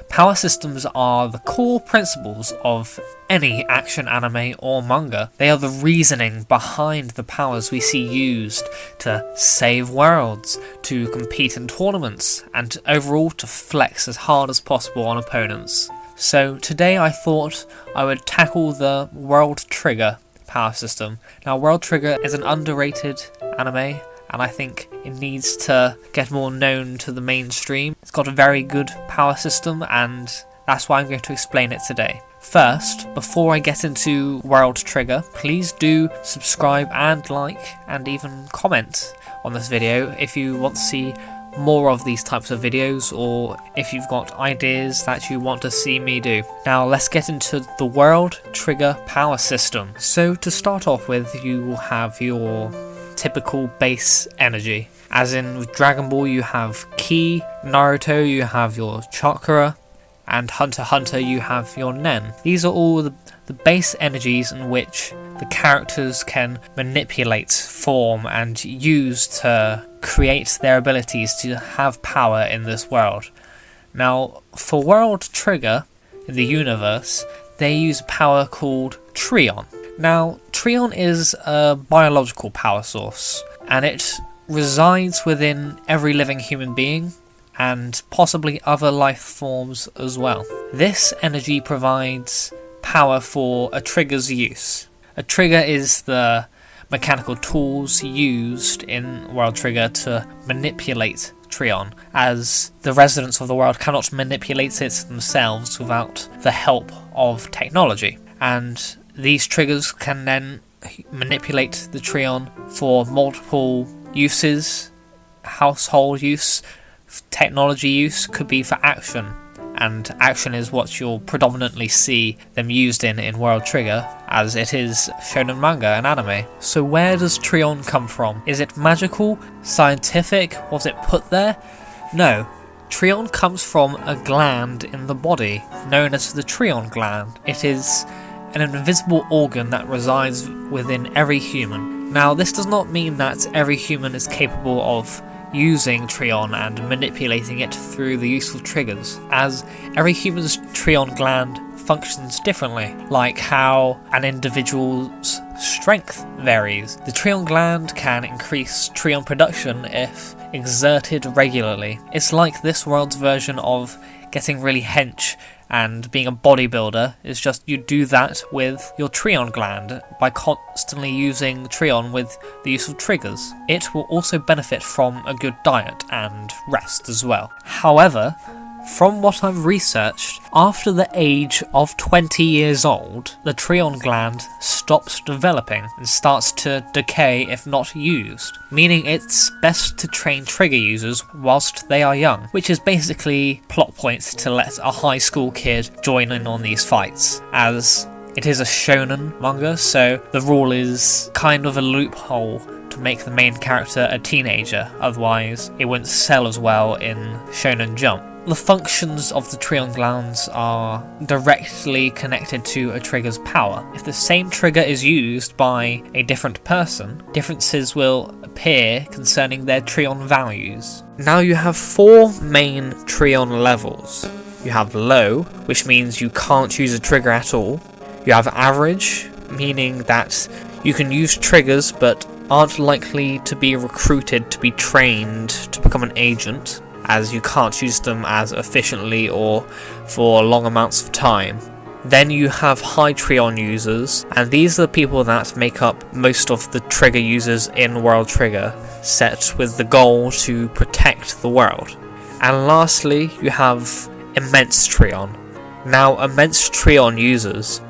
Power systems are the core principles of any action anime or manga. They are the reasoning behind the powers we see used to save worlds, to compete in tournaments, and overall to flex as hard as possible on opponents. So today I thought I would tackle the World Trigger power system. Now, World Trigger is an underrated anime, and I think it needs to get more known to the mainstream. It's got a very good power system, and that's why I'm going to explain it today. First, before I get into World Trigger, please do subscribe and like and even comment on this video if you want to see more of these types of videos, or if you've got ideas that you want to see me do. Now let's get into the World Trigger power system. So to start off with, you will have your typical base energy. As in with Dragon Ball you have Ki, Naruto you have your Chakra, and Hunter x Hunter you have your Nen. These are all the base energies in which the characters can manipulate, form, and use to create their abilities to have power in this world. Now, for World Trigger in the universe, they use a power called Trion. Now, Trion is a biological power source, and it resides within every living human being, and possibly other life forms as well. This energy provides power for a trigger's use. A trigger is the mechanical tools used in World Trigger to manipulate Trion, as the residents of the world cannot manipulate it themselves without the help of technology. And these triggers can then manipulate the Trion for multiple uses. Household use, technology use, could be for action, and action is what you'll predominantly see them used in World Trigger, as it is shonen manga and anime. So where does Trion come from? Is it magical? Scientific? Was it put there? No. Trion comes from a gland in the body, known as the Trion gland. It is an invisible organ that resides within every human. Now, this does not mean that every human is capable of using Trion and manipulating it through the useful triggers, as every human's Trion gland functions differently, like how an individual's strength varies. The Trion gland can increase Trion production if exerted regularly. It's like this world's version of getting really hench and being a bodybuilder. Is just you do that with your Trion gland by constantly using Trion with the use of triggers. It will also benefit from a good diet and rest as well. However, from what I've researched, after the age of 20 years old, the Trion gland stops developing and starts to decay if not used, meaning it's best to train trigger users whilst they are young, which is basically plot points to let a high school kid join in on these fights, as it is a shonen manga, so the rule is kind of a loophole to make the main character a teenager, otherwise it wouldn't sell as well in Shonen Jump. The functions of the Trion glands are directly connected to a trigger's power. If the same trigger is used by a different person, differences will appear concerning their Trion values. Now you have 4 main Trion levels. You have low, which means you can't use a trigger at all. You have average, meaning that you can use triggers but aren't likely to be recruited to be trained to become an agent, as you can't use them as efficiently or for long amounts of time. Then you have high Trion users, and these are the people that make up most of the trigger users in World Trigger, set with the goal to protect the world. And lastly, you have immense Trion. Now, immense Trion users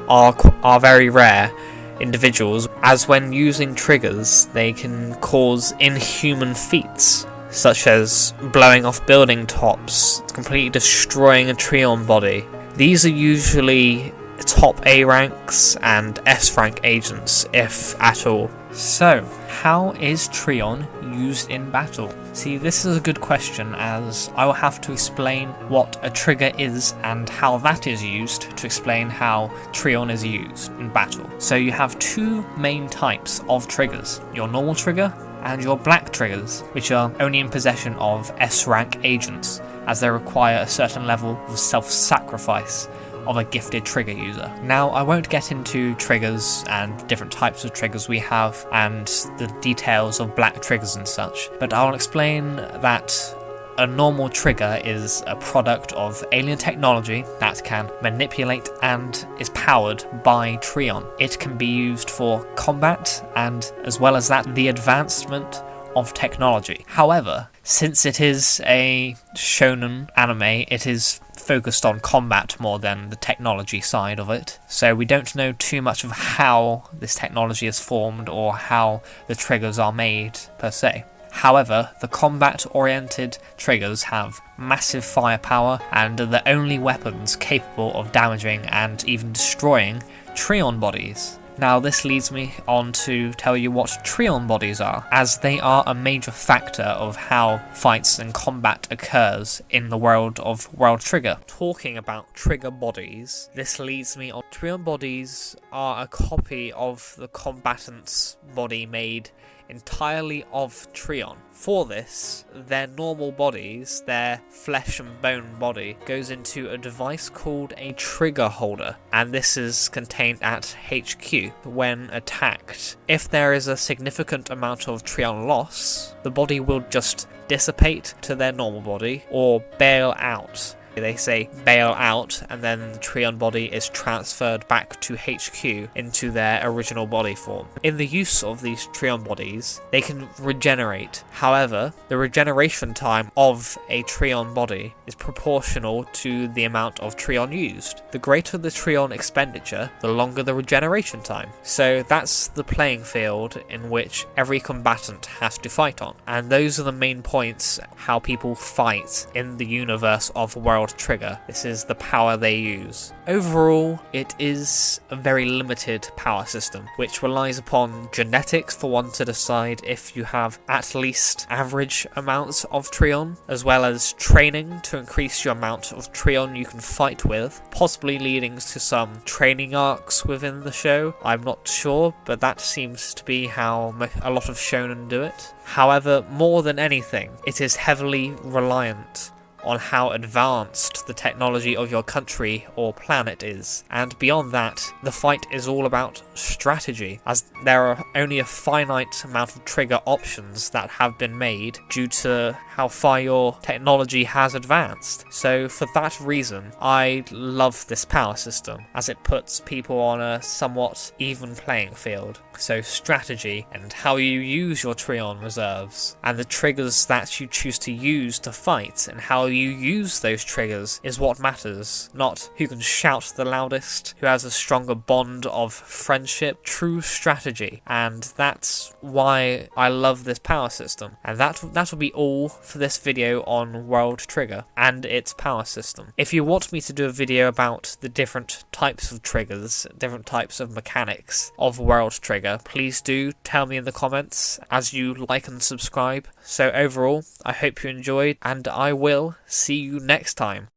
are very rare individuals, as when using triggers they can cause inhuman feats, such as blowing off building tops, completely destroying a Trion body. These are usually top A ranks and S rank agents, if at all. So, how is Trion used in battle? See, this is a good question, as I will have to explain what a trigger is and how that is used to explain how Trion is used in battle. So you have 2 main types of triggers, your normal trigger and your black triggers, which are only in possession of S-rank agents, as they require a certain level of self-sacrifice of a gifted trigger user. Now, I won't get into triggers and different types of triggers we have and the details of black triggers and such, but I'll explain that a normal trigger is a product of alien technology that can manipulate and is powered by Trion. It can be used for combat and, as well as that, the advancement of technology. However, since it is a shonen anime, it is focused on combat more than the technology side of it, so we don't know too much of how this technology is formed or how the triggers are made per se. However, the combat-oriented triggers have massive firepower and are the only weapons capable of damaging and even destroying Trion bodies. Now, this leads me on to tell you what Trion bodies are, as they are a major factor of how fights and combat occurs in the world of World Trigger. Talking about trigger bodies, this leads me on. Trion bodies are a copy of the combatant's body made entirely of Trion. For this, their normal bodies, their flesh and bone body, goes into a device called a trigger holder, and this is contained at HQ. When attacked, if there is a significant amount of Trion loss, the body will just dissipate to their normal body or bail out. They say bail out, and then the Trion body is transferred back to HQ into their original body form. In the use of these Trion bodies, they can regenerate. However, the regeneration time of a Trion body is proportional to the amount of Trion used. The greater the Trion expenditure, the longer the regeneration time. So that's the playing field in which every combatant has to fight on. And those are the main points how people fight in the universe of World Trigger. This is the power they use. Overall, it is a very limited power system, which relies upon genetics for one to decide if you have at least average amounts of Trion, as well as training to increase your amount of Trion you can fight with, possibly leading to some training arcs within the show. I'm not sure, but that seems to be how a lot of shonen do it. However, more than anything, it is heavily reliant on how advanced the technology of your country or planet is. And beyond that, the fight is all about strategy, as there are only a finite amount of trigger options that have been made due to how far your technology has advanced. So for that reason, I love this power system, as it puts people on a somewhat even playing field. So strategy and how you use your Trion reserves, and the triggers that you choose to use to fight, and how you use those triggers is what matters, not who can shout the loudest, who has a stronger bond of friendship. True strategy, and that's why I love this power system. And that will be all for this video on World Trigger and its power system. If you want me to do a video about the different types of triggers, different types of mechanics of World Trigger, please do tell me in the comments as you like and subscribe. So overall, I hope you enjoyed, and I will see you next time.